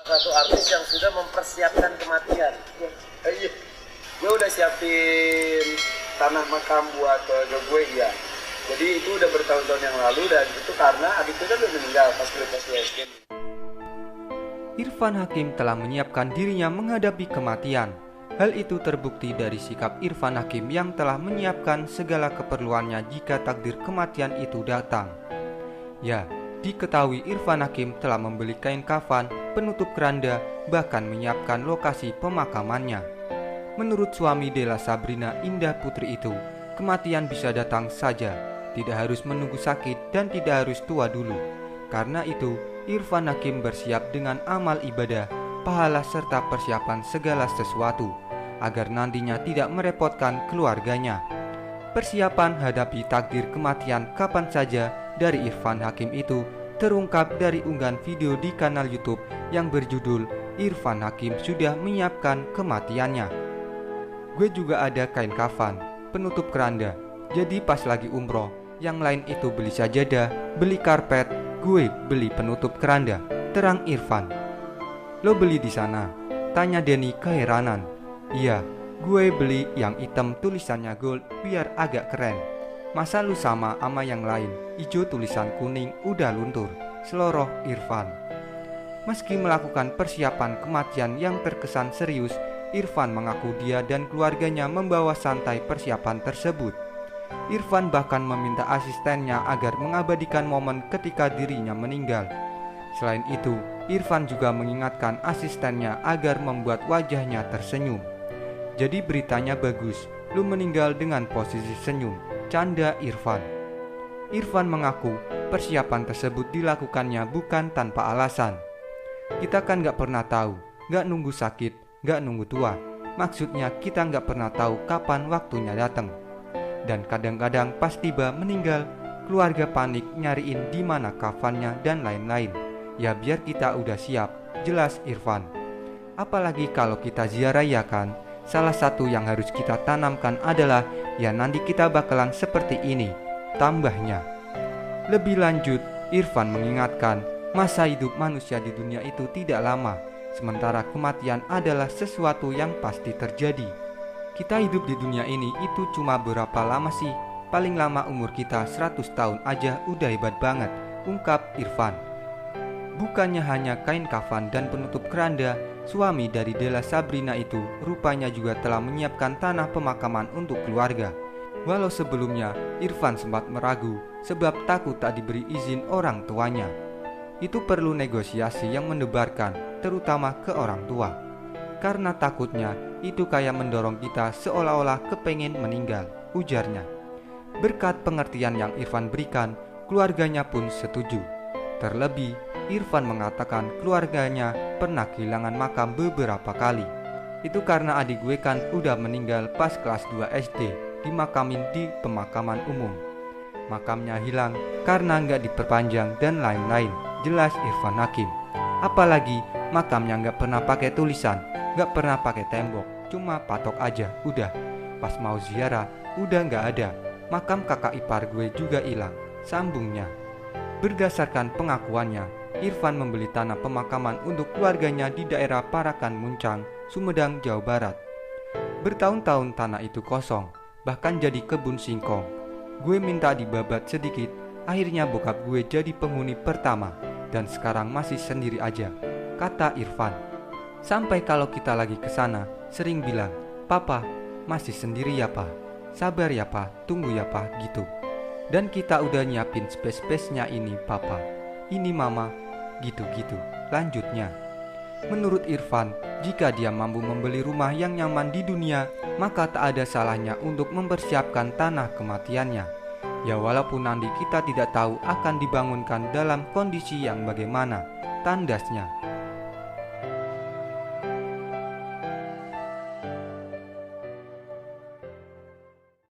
Satu artis yang sudah mempersiapkan kematian. Iya, gue udah siapin tanah makam buat keluarga gue ya. Jadi itu udah bertahun-tahun yang lalu dan itu karena adik gue kan udah meninggal pas gue kelas 2 SD. Irfan Hakim telah menyiapkan dirinya menghadapi kematian. Hal itu terbukti dari sikap Irfan Hakim yang telah menyiapkan segala keperluannya jika takdir kematian itu datang. Ya, diketahui Irfan Hakim telah membeli kain kafan, penutup keranda, bahkan menyiapkan lokasi pemakamannya. Menurut suami Della Sabrina Indah Putri itu, kematian bisa datang saja, tidak harus menunggu sakit dan tidak harus tua dulu. Karena itu, Irfan Hakim bersiap dengan amal ibadah, pahala serta persiapan segala sesuatu, agar nantinya tidak merepotkan keluarganya. Persiapan hadapi takdir kematian kapan saja dari Irfan Hakim itu terungkap dari unggahan video di kanal YouTube yang berjudul Irfan Hakim sudah menyiapkan kematiannya. Gue juga ada kain kafan, penutup keranda, jadi pas lagi umroh, yang lain itu beli sajadah, beli karpet, gue beli penutup keranda, terang Irfan. Lo beli di sana? Tanya Denny keheranan. Iya, gue beli yang hitam tulisannya gold biar agak keren. Masa lu sama yang lain, hijau tulisan kuning udah luntur, seloroh Irfan. Meski melakukan persiapan kematian yang terkesan serius, Irfan mengaku dia dan keluarganya membawa santai persiapan tersebut. Irfan bahkan meminta asistennya agar mengabadikan momen ketika dirinya meninggal. Selain itu, Irfan juga mengingatkan asistennya agar membuat wajahnya tersenyum. Jadi beritanya bagus, lu meninggal dengan posisi senyum, canda Irfan. Irfan mengaku persiapan tersebut dilakukannya bukan tanpa alasan. Kita kan gak pernah tahu, gak nunggu sakit, gak nunggu tua. Maksudnya kita gak pernah tahu kapan waktunya datang. Dan kadang-kadang pas tiba meninggal, keluarga panik nyariin di mana kafannya dan lain-lain. Ya biar kita udah siap, jelas Irfan. Apalagi kalau kita ziarah ya kan, salah satu yang harus kita tanamkan adalah ya nanti kita bakalan seperti ini, tambahnya. Lebih lanjut, Irfan mengingatkan masa hidup manusia di dunia itu tidak lama, sementara kematian adalah sesuatu yang pasti terjadi. Kita hidup di dunia ini itu cuma berapa lama sih? Paling lama umur kita 100 tahun aja udah hebat banget, ungkap Irfan. Bukannya hanya kain kafan dan penutup keranda, suami dari Della Sabrina itu rupanya juga telah menyiapkan tanah pemakaman untuk keluarga. Walau sebelumnya Irfan sempat meragu sebab takut tak diberi izin orang tuanya. Itu perlu negosiasi yang mendebarkan, terutama ke orang tua. Karena takutnya itu kayak mendorong kita seolah-olah kepengen meninggal, ujarnya. Berkat pengertian yang Irfan berikan, keluarganya pun setuju. Terlebih, Irfan mengatakan keluarganya pernah kehilangan makam beberapa kali. Itu karena adik gue kan udah meninggal pas kelas 2 SD, dimakamin di pemakaman umum. Makamnya hilang karena nggak diperpanjang dan lain-lain, jelas Irfan Hakim. Apalagi makamnya nggak pernah pakai tulisan, nggak pernah pakai tembok, cuma patok aja, udah. Pas mau ziarah, udah nggak ada. Makam kakak ipar gue juga hilang, sambungnya. Berdasarkan pengakuannya, Irfan membeli tanah pemakaman untuk keluarganya di daerah Parakan Muncang, Sumedang, Jawa Barat. Bertahun-tahun tanah itu kosong, bahkan jadi kebun singkong. Gue minta dibabat sedikit, akhirnya bokap gue jadi penghuni pertama, dan sekarang masih sendiri aja, kata Irfan. Sampai kalau kita lagi ke sana, sering bilang, "Papa, masih sendiri ya, Pa? Sabar ya, Pa, tunggu ya, Pa," gitu. Dan kita udah nyiapin space-nya ini papa, ini mama, gitu-gitu, lanjutnya. Menurut Irfan, jika dia mampu membeli rumah yang nyaman di dunia, maka tak ada salahnya untuk mempersiapkan tanah kematiannya. Ya walaupun nanti kita tidak tahu akan dibangunkan dalam kondisi yang bagaimana, tandasnya.